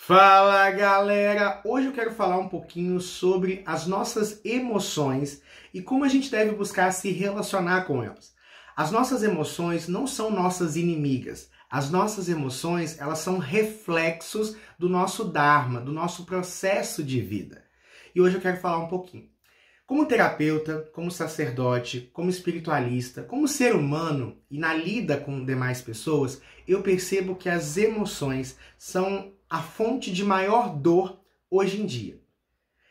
Fala galera! Hoje eu quero falar um pouquinho sobre as nossas emoções e como a gente deve buscar se relacionar com elas. As nossas emoções não são nossas inimigas. As nossas emoções, elas são reflexos do nosso Dharma, do nosso processo de vida. E hoje eu quero falar um pouquinho. Como terapeuta, como sacerdote, como espiritualista, como ser humano e na lida com demais pessoas, eu percebo que as emoções são a fonte de maior dor hoje em dia.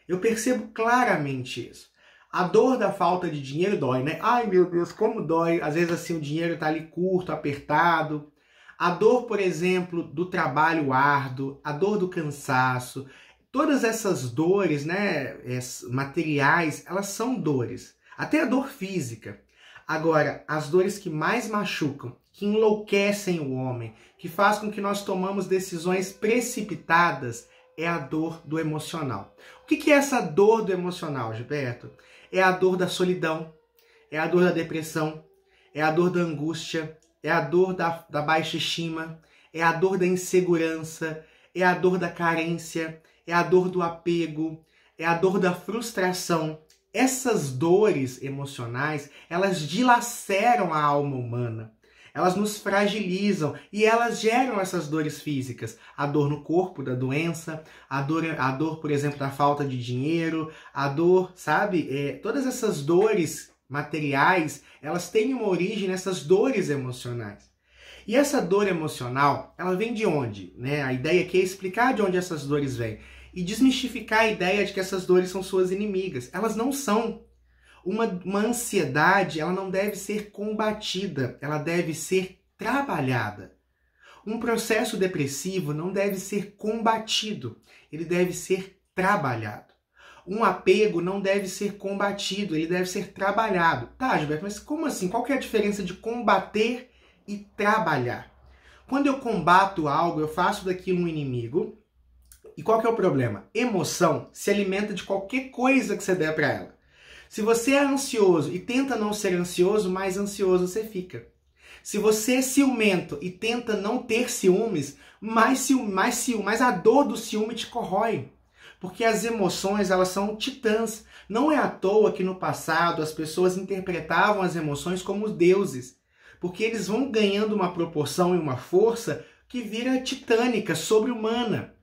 Eu percebo claramente isso. A dor da falta de dinheiro dói, né? Ai meu Deus, como dói. Às vezes assim o dinheiro tá ali curto, apertado. A dor, por exemplo, do trabalho árduo, a dor do cansaço. Todas essas dores, né, materiais, elas são dores. Até a dor física. Agora, as dores que mais machucam, que enlouquecem o homem, que faz com que nós tomamos decisões precipitadas, é a dor do emocional. O que é essa dor do emocional, Gilberto? É a dor da solidão, é a dor da depressão, é a dor da angústia, é a dor da baixa estima, é a dor da insegurança, é a dor da carência, é a dor do apego, é a dor da frustração. Essas dores emocionais, elas dilaceram a alma humana. Elas nos fragilizam e elas geram essas dores físicas. A dor no corpo da doença, a dor, por exemplo, da falta de dinheiro, a dor, sabe? Todas essas dores materiais, elas têm uma origem nessas dores emocionais. E essa dor emocional, ela vem de onde? Né? A ideia aqui é explicar de onde essas dores vêm e desmistificar a ideia de que essas dores são suas inimigas. Elas não são. Uma ansiedade, ela não deve ser combatida, ela deve ser trabalhada. Um processo depressivo não deve ser combatido, ele deve ser trabalhado. Um apego não deve ser combatido, ele deve ser trabalhado. Tá, Gilberto, mas como assim? Qual que é a diferença de combater e trabalhar? Quando eu combato algo, eu faço daquilo um inimigo. E qual que é o problema? Emoção se alimenta de qualquer coisa que você der para ela. Se você é ansioso e tenta não ser ansioso, mais ansioso você fica. Se você é ciumento e tenta não ter ciúmes, mais a dor do ciúme te corrói. Porque as emoções, elas são titãs. Não é à toa que no passado as pessoas interpretavam as emoções como deuses. Porque eles vão ganhando uma proporção e uma força que vira titânica, sobre-humana.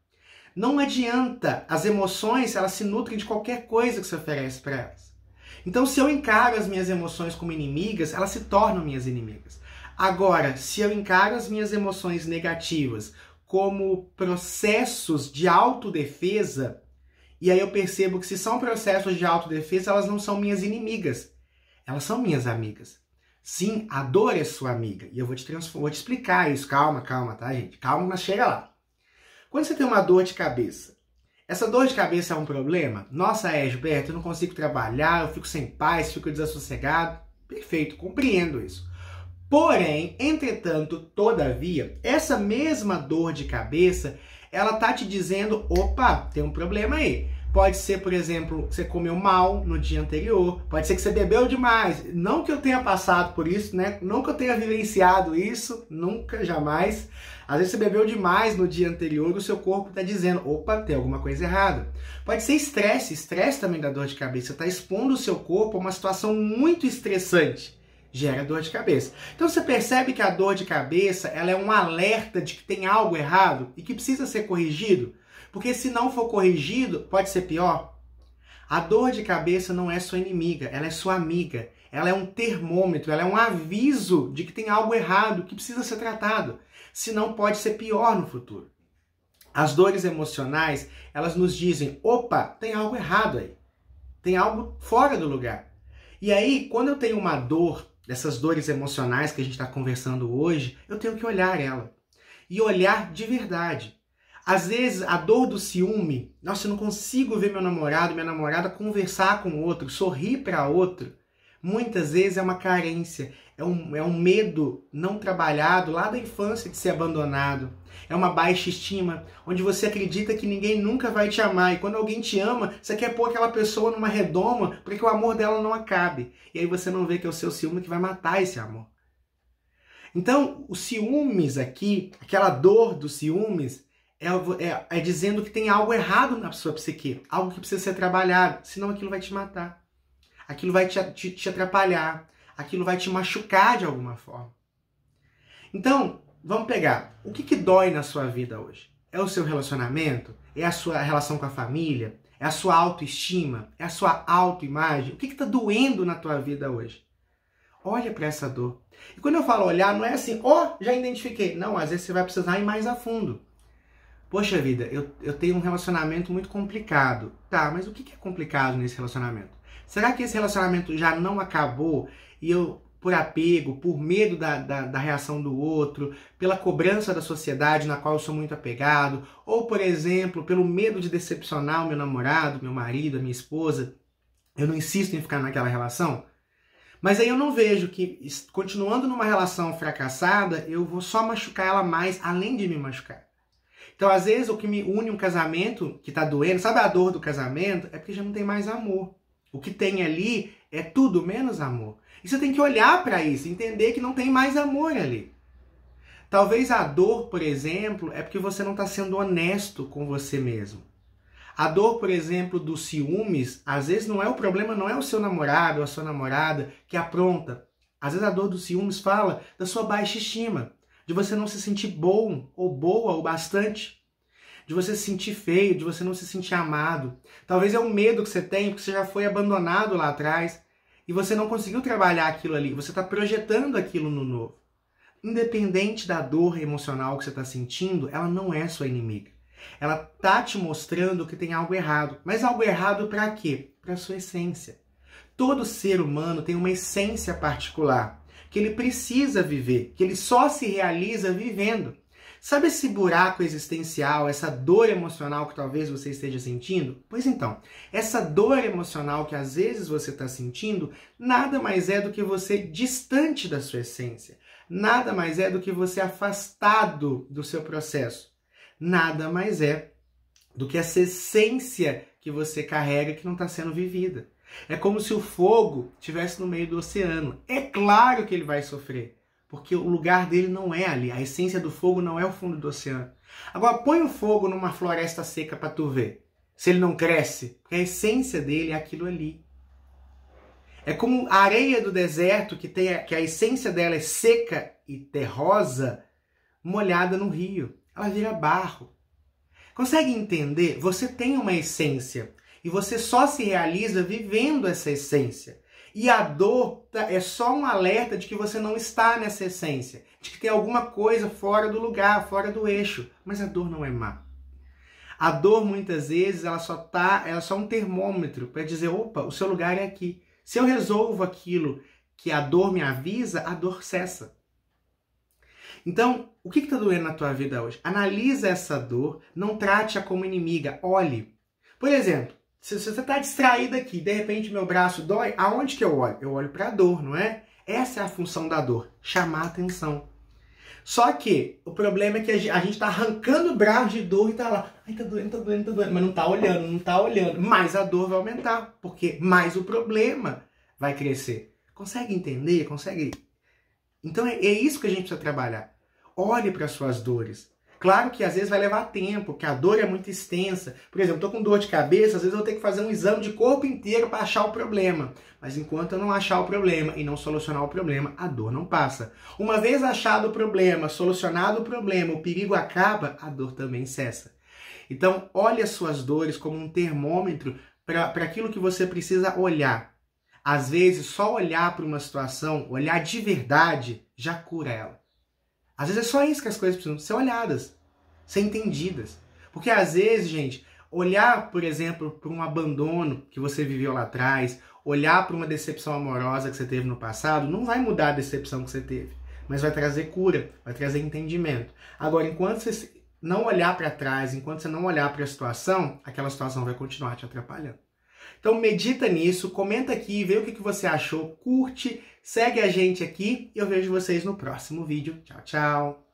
Não adianta, as emoções, elas se nutrem de qualquer coisa que você oferece para elas. Então, se eu encaro as minhas emoções como inimigas, elas se tornam minhas inimigas. Agora, se eu encaro as minhas emoções negativas como processos de autodefesa, e aí eu percebo que se são processos de autodefesa, elas não são minhas inimigas, elas são minhas amigas. Sim, a dor é sua amiga, e eu vou te explicar isso. Calma, tá, gente? Calma, mas chega lá. Quando você tem uma dor de cabeça, essa dor de cabeça é um problema? Nossa, Gilberto, eu não consigo trabalhar, eu fico sem paz, fico desassossegado. Perfeito, compreendo isso. Porém, entretanto, todavia, essa mesma dor de cabeça, ela tá te dizendo, opa, tem um problema aí. Pode ser, por exemplo, você comeu mal no dia anterior, pode ser que você bebeu demais. Não que eu tenha passado por isso, né? Não que eu tenha vivenciado isso, nunca, jamais. Às vezes você bebeu demais no dia anterior e o seu corpo está dizendo, opa, tem alguma coisa errada. Pode ser estresse também dá dor de cabeça. Você está expondo o seu corpo a uma situação muito estressante, gera dor de cabeça. Então você percebe que a dor de cabeça, ela é um alerta de que tem algo errado e que precisa ser corrigido? Porque se não for corrigido, pode ser pior. A dor de cabeça não é sua inimiga, ela é sua amiga. Ela é um termômetro, ela é um aviso de que tem algo errado, que precisa ser tratado. Senão pode ser pior no futuro. As dores emocionais, elas nos dizem, opa, tem algo errado aí. Tem algo fora do lugar. E aí, quando eu tenho uma dor, dessas dores emocionais que a gente está conversando hoje, eu tenho que olhar ela. E olhar de verdade. Às vezes, a dor do ciúme, nossa, eu não consigo ver meu namorado, minha namorada conversar com outro, sorrir para outro. Muitas vezes é uma carência, é um medo não trabalhado lá da infância de ser abandonado. É uma baixa estima, onde você acredita que ninguém nunca vai te amar. E quando alguém te ama, você quer pôr aquela pessoa numa redoma para que o amor dela não acabe. E aí você não vê que é o seu ciúme que vai matar esse amor. Então, os ciúmes aqui, aquela dor dos ciúmes, é dizendo que tem algo errado na sua psique, algo que precisa ser trabalhado, senão aquilo vai te matar, aquilo vai te atrapalhar, aquilo vai te machucar de alguma forma. Então, vamos pegar, o que dói na sua vida hoje? É o seu relacionamento? É a sua relação com a família? É a sua autoestima? É a sua autoimagem? O que está doendo na tua vida hoje? Olha para essa dor. E quando eu falo olhar, não é assim, já identifiquei. Não, às vezes você vai precisar ir mais a fundo. Poxa vida, eu tenho um relacionamento muito complicado. Tá, mas o que é complicado nesse relacionamento? Será que esse relacionamento já não acabou e eu, por apego, por medo da reação do outro, pela cobrança da sociedade na qual eu sou muito apegado, ou, por exemplo, pelo medo de decepcionar o meu namorado, meu marido, a minha esposa, eu não insisto em ficar naquela relação? Mas aí eu não vejo que, continuando numa relação fracassada, eu vou só machucar ela mais, além de me machucar. Então, às vezes, o que me une um casamento que tá doendo, sabe a dor do casamento? É porque já não tem mais amor. O que tem ali é tudo menos amor. E você tem que olhar para isso, entender que não tem mais amor ali. Talvez a dor, por exemplo, é porque você não está sendo honesto com você mesmo. A dor, por exemplo, dos ciúmes, às vezes não é o problema, não é o seu namorado ou a sua namorada que apronta. Às vezes a dor dos ciúmes fala da sua baixa estima, de você não se sentir bom ou boa o bastante, de você se sentir feio, de você não se sentir amado. Talvez é um medo que você tem porque você já foi abandonado lá atrás e você não conseguiu trabalhar aquilo ali, você está projetando aquilo no novo. Independente da dor emocional que você está sentindo, ela não é sua inimiga. Ela tá te mostrando que tem algo errado. Mas algo errado para quê? Para sua essência. Todo ser humano tem uma essência particular, que ele precisa viver, que ele só se realiza vivendo. Sabe esse buraco existencial, essa dor emocional que talvez você esteja sentindo? Pois então, essa dor emocional que às vezes você está sentindo, nada mais é do que você distante da sua essência. Nada mais é do que você afastado do seu processo. Nada mais é do que essa essência que você carrega que não está sendo vivida. É como se o fogo estivesse no meio do oceano. É claro que ele vai sofrer, porque o lugar dele não é ali. A essência do fogo não é o fundo do oceano. Agora, põe o fogo numa floresta seca para tu ver se ele não cresce, porque a essência dele é aquilo ali. É como a areia do deserto, que a essência dela é seca e terrosa, molhada no rio. Ela vira barro. Consegue entender? Você tem uma essência e você só se realiza vivendo essa essência. E a dor é só um alerta de que você não está nessa essência, de que tem alguma coisa fora do lugar, fora do eixo. Mas a dor não é má. A dor, muitas vezes, ela só é um termômetro para dizer, opa, o seu lugar é aqui. Se eu resolvo aquilo que a dor me avisa, a dor cessa. Então, o que está doendo na tua vida hoje? Analisa essa dor, não trate-a como inimiga, olhe. Por exemplo, se você está distraído aqui, de repente meu braço dói, aonde que eu olho? Eu olho para a dor, não é? Essa é a função da dor, chamar a atenção. Só que o problema é que a gente está arrancando o braço de dor e está lá, ai, tá doendo, mas não está olhando, mas a dor vai aumentar, porque mais o problema vai crescer. Consegue entender? Consegue? Então é isso que a gente precisa trabalhar. Olhe para as suas dores. Claro que às vezes vai levar tempo, porque a dor é muito extensa. Por exemplo, estou com dor de cabeça, às vezes eu vou ter que fazer um exame de corpo inteiro para achar o problema. Mas enquanto eu não achar o problema e não solucionar o problema, a dor não passa. Uma vez achado o problema, solucionado o problema, o perigo acaba, a dor também cessa. Então, olhe as suas dores como um termômetro para aquilo que você precisa olhar. Às vezes, só olhar para uma situação, olhar de verdade, já cura ela. Às vezes é só isso que as coisas precisam ser olhadas, ser entendidas. Porque às vezes, gente, olhar, por exemplo, para um abandono que você viveu lá atrás, olhar para uma decepção amorosa que você teve no passado, não vai mudar a decepção que você teve, mas vai trazer cura, vai trazer entendimento. Agora, enquanto você não olhar para trás, enquanto você não olhar para a situação, aquela situação vai continuar te atrapalhando. Então medita nisso, comenta aqui, vê o que você achou, curte, segue a gente aqui e eu vejo vocês no próximo vídeo. Tchau, tchau!